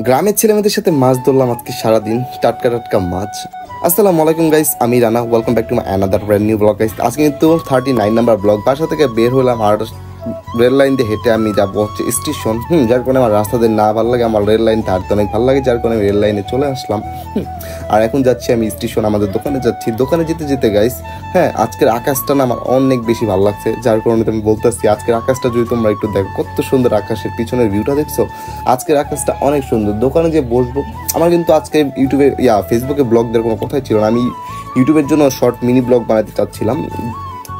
গ্রামের ছেলেমেয়েদের সাথে মাছ ধরলাম আজকে সারাদিন, টাটকা টাটকা মাছ। আসসালামু আলাইকুম গাইস, আমি Rana. Welcome back to my another brand new blog guys. আজকে কিন্তু 39 নাম্বার ব্লগ। বাসা থেকে বের হলাম আর রেল লাইন দিয়ে হেঁটে আমি যাবো হচ্ছে স্টেশন। যার কারণে আমার রাস্তাতে না ভালো লাগে, আমার রেল লাইন হাঁটতে অনেক ভালো লাগে, যার কারণে আমি রেল লাইনে চলে আসলাম। আর এখন যাচ্ছি আমি স্টেশন, আমাদের দোকানে যাচ্ছি। দোকানে যেতে যেতে গাইস, হ্যাঁ, আজকের আকাশটা না আমার অনেক বেশি ভালো লাগছে, যার কারণে আমি বলতেছি আজকের আকাশটা যদি তোমরা একটু দেখো, কত সুন্দর আকাশের পিছনের ভিউটা দেখছো। আজকের আকাশটা অনেক সুন্দর। দোকানে যে বসবো, আমার কিন্তু আজকে ইউটিউবে ফেসবুকে ব্লগ দেওয়ার কোনো কথাই ছিল না। আমি ইউটিউবের জন্য শর্ট মিনি ব্লগ বানাতে চাচ্ছিলাম।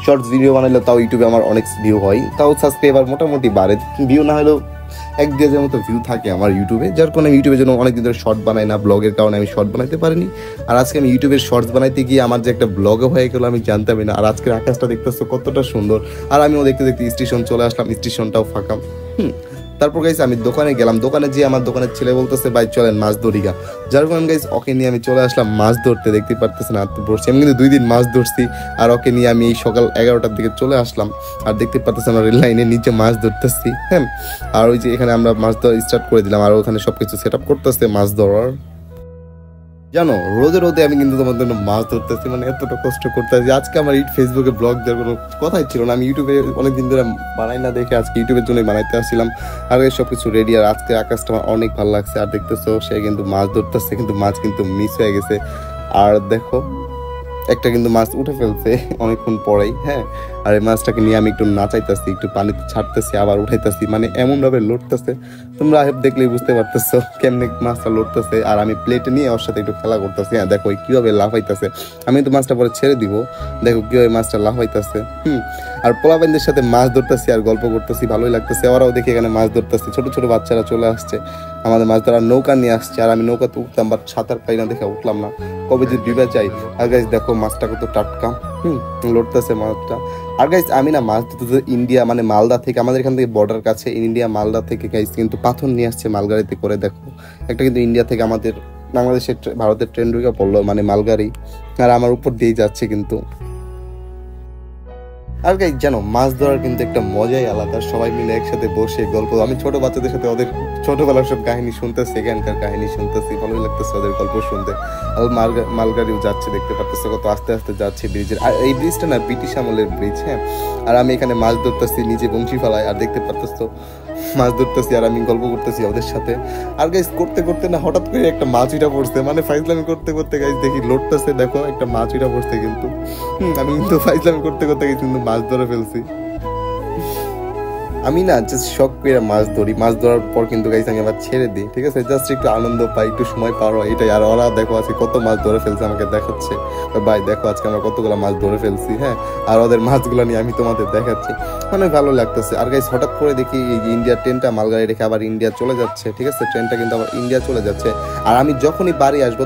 শর্টস ভিডিও বানাইলে তাও ইউটিউবে আমার অনেক ভিউ হয়, তাও সাবস্ক্রাইবার মোটামুটি বাড়ে। ভিউ না হলেও 1-2 মতো ভিউ থাকে আমার ইউটিউবে, যার কারণে আমি ইউটিউবের জন্য অনেকদিন ধরে শর্ট বানাই না। ব্লগের কারণে আমি শর্ট বানাইতে পারিনি। আর আজকে আমি ইউটিউবের শর্টস বানাইতে গিয়ে আমার যে একটা ব্লগও হয়ে গেলো আমি জানতামই না। আর আজকের আকাশটা দেখতেছো কতটা সুন্দর। আর আমিও দেখতে দেখতে স্টেশন চলে আসলাম, স্টেশনটাও ফাঁকা। তারপর গাইস আমি দোকানে গেলাম। দোকানে যেয়ে আমার দোকানের ছেলে বলতেছে ভাই চলেন মাছ ধরি গা। যার কারণে গাইস ওকে নিয়ে আমি চলে আসলাম মাছ ধরতে। দেখতে পারতেছেন হাত বসছি, আমি কিন্তু 2 দিন মাছ ধরছি। আর ওকে নিয়ে আমি এই সকাল 11টার দিকে চলে আসলাম। আর দেখতে পারতেছেন আমরা রেল লাইনের নিচে মাছ ধরতেছি। হ্যাঁ, আর ওই যে এখানে আমরা মাছ ধরা স্টার্ট করে দিলাম। আর ওখানে সবকিছু সেট আপ করতেছে মাছ ধরার। জানো, রোদে রোদে আমি কিন্তু তোমার জন্য মাছ ধরতেছি, মানে এতটা কষ্ট করতেছি। আজকে আমার ফেসবুকে ব্লগ দেওয়ার কোনো কথাই ছিল না। আমি ইউটিউবে অনেকদিন ধরে বানাই না দেখে আজকে ইউটিউবের জন্যই বানাইতে আসছিলাম। আর সব কিছু রেডি। আর আজকে আকাশটা আমার অনেক ভালো লাগছে। আর দেখতেছো সে কিন্তু মাছ ধরতেছে, কিন্তু মাছ কিন্তু মিস হয়ে গেছে। আর দেখো একটা কিন্তু মাছ উঠে ফেলছে অনেকক্ষণ পরেই। হ্যাঁ, আর এই মাছটাকে নিয়ে আমি একটু নাচাইতেছি, একটু পানিতে ছাড়তেছি, আবার উঠাইতেছি, মানে এমনভাবে লড়তেছে। তোমরা দেখলেই বুঝতে পারতেছো কেমনে মাছটা লড়তেছে। আর আমি প্লেটে নিয়ে ওর সাথে একটু খেলা করতেছি। হ্যাঁ, দেখো কিভাবে লাফাইতেছে। আমি তো মাছটা পরে ছেড়ে দিব, দেখো কিভাবে মাছটা লাফাইতেছে। আর পোলাপাইনদের সাথে মাছ ধরতেছি আর গল্প করতেছি, ভালোই লাগতেছে। ওরাও দেখি এখানে মাছ ধরতেছে, ছোট ছোট বাচ্চারা চলে আসছে আমাদের মাছ ধরার নৌকা নিয়ে আসছে। আর আমি নৌকাতে উঠতাম, বাট সাঁতার পাই না দেখে উঠলাম না, কবে যে ডুবে যাই। আর গাইস দেখো মাছটা কত টাটকা, লড়তেছে মাছটা। আর গাইস আমি না মাছ ধরতে ইন্ডিয়া মানে মালদা থেকে, আমাদের এখান থেকে বর্ডার কাছে ইন্ডিয়া মালদা থেকে গাইস কিন্তু পাথর নিয়ে আসছে মালগাড়িতে করে। দেখো একটা কিন্তু ইন্ডিয়া থেকে আমাদের বাংলাদেশের ভারতের ট্রেন ঢুকে পড়লো, মানে মালগাড়ি। আর আমার উপর দিয়ে যাচ্ছে কিন্তু। আর গাইস জানো, মাছ ধরার কিন্তু একটা মজাই আলাদা। সবাই মিলে একসাথে বসে গল্প, আমি ছোট বাচ্চাদের সাথে ওদের ছোটবেলার সব কাহিনী শুনতেছি, এখানকার কাহিনী শুনতেছি, ভালোই লাগতেছে ওদের গল্প শুনতে। আর মালগাড়িও যাচ্ছে, দেখতে পারতেছে কত আস্তে আস্তে যাচ্ছে ব্রিজের। আর এই ব্রিজটা না ব্রিটিশ আমলের ব্রিজ। হ্যাঁ, আর আমি এখানে মাছ ধরতেছি, নিজে বংশী ফেলায়। আর দেখতে পারতেছো মাছ ধরতেছি আর আমি গল্প করতেছি ওদের সাথে। আর গাইস করতে করতে না হঠাৎ করে একটা মাছ উঠা পড়ছে, মানে ফাইজলামি করতে করতে গাইস দেখি লড়তেছে, দেখো একটা মাছ উঠা পড়ছে কিন্তু। আমি কিন্তু ফাইজলামি করতে করতে কিন্তু মাছ ধরে ফেলছি। আমি না জাস্ট শখ করে মাছ ধরি, মাছ ধরার পর কিন্তু গাইস আমি আবার ছেড়ে দিই, ঠিক আছে, জাস্ট একটু আনন্দ পাই, একটু সময় পার হয়, এটাই। আর ওরা দেখো আজকে কত মাছ ধরে ফেলছে, আমাকে দেখাচ্ছে ভাই দেখো আজকে আমরা কতগুলো মাছ ধরে ফেলছি। হ্যাঁ, আর ওদের মাছগুলো নিয়ে আমি তোমাদের দেখাচ্ছি, মানে ভালো লাগতেছে। আর গাইস হঠাৎ করে দেখি এই ইন্ডিয়ার ট্রেনটা মালগাড়ি রেখে আবার ইন্ডিয়া চলে যাচ্ছে, ঠিক আছে, ট্রেনটা কিন্তু আবার ইন্ডিয়া চলে যাচ্ছে। আর আমি যখনই বাড়ি আসবো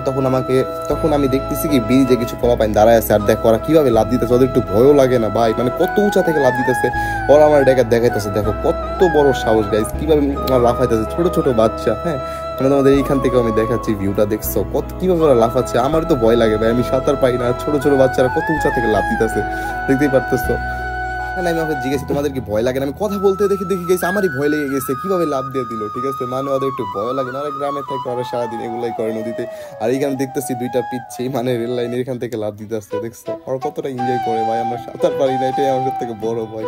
তখন আমি দেখতেছি কি ব্রিজে কিছু পোলাপাইন দাঁড়ায় আছে। আর দেখো ওরা কিভাবে লাভ দিতেছে, ওদের একটু ভয়ও লাগে না ভাই, মানে কত উঁচা থেকে লাভ দিতেছে। ওরা আমার দেখাইতেছে, দেখো কত বড় সাহস গাইস, কিভাবে লাফাইতেছে ছোট ছোট বাচ্চা। হ্যাঁ, মানে তোমাদের এইখান থেকে আমি দেখাচ্ছি, ভিউটা দেখছো কত কিভাবে ওরা লাফাচ্ছে। আমার তো ভয় লাগে ভাই, আমি সাঁতার পাই না। ছোট ছোট বাচ্চারা কত উঁচা থেকে লাফ দিতেছে, দেখতেই পারতেছো। আমি ওকে জিজ্ঞেস তোমাদের কি ভয় লাগে না, আমি কথা বলতে দেখি গেছি আমারই ভয় লেগে গেছে, কিভাবে লাভ দিয়ে দিল, ঠিক আছে, মানে ওদের একটু ভয় লাগে না। আর গ্রামে থেকে ওরা সারাদিন এগুলাই করে নদীতে। আর এইখানে দেখতেছি 2টা পিচ্ছি মানে রেল লাইনের এখান থেকে লাভ দিতে আসছে, দেখছো ওরা কতটা এনজয় করে ভাই। আমরা সাঁতার পারি না, এটাই আমার থেকে বড় ভয়।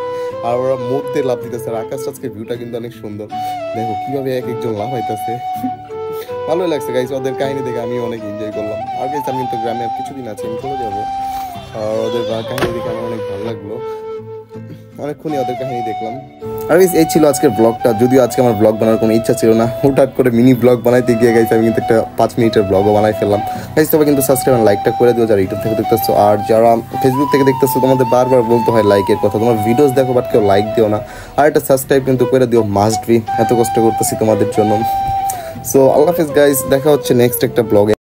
আর ওরা মধ্যে লাভ দিতেছে। আর আকাশ আজকে ভিউটা কিন্তু অনেক সুন্দর, দেখো কিভাবে এক একজন লাভ হইতেছে। ভালোই লাগছে গাইস, ওদের কাহিনী দেখে আমি অনেক এনজয় করলাম। আর গাইস আমি তো গ্রামে আর কিছুদিন আছে, আমি চলে যাবো। আর ওদের কাহিনী দেখে আমার অনেক ভালো লাগলো, অনেকক্ষণই ওদের কাহিনী দেখলাম। আর এই ছিল আজকের ব্লগটা। যদিও আজকে আমার ব্লগ বানানোর কোনো ইচ্ছা ছিল না, হুটহাট করে মিনি ব্লগ বানাইতে গিয়ে গাইছে আমি কিন্তু একটা 5 মিনিটের ব্লগও বানাই ফেললাম। গাইস তবে কিন্তু সাবস্ক্রাইব আর লাইকটা করে দিও যারা ইউটিউব থেকে দেখতেছো। আর যারা ফেসবুক থেকে দেখতেছো তোমাদের বারবার বলতে হয় লাইকের কথা, তোমার ভিডিওস দেখো বাট কেউ লাইক দিও না। আর একটা সাবস্ক্রাইব কিন্তু করে দিও, মাস্ট বি, এত কষ্ট করতেছি তোমাদের জন্য। সো আল্লাহ হাফেজ গাইস, দেখা হচ্ছে নেক্সট একটা ব্লগে।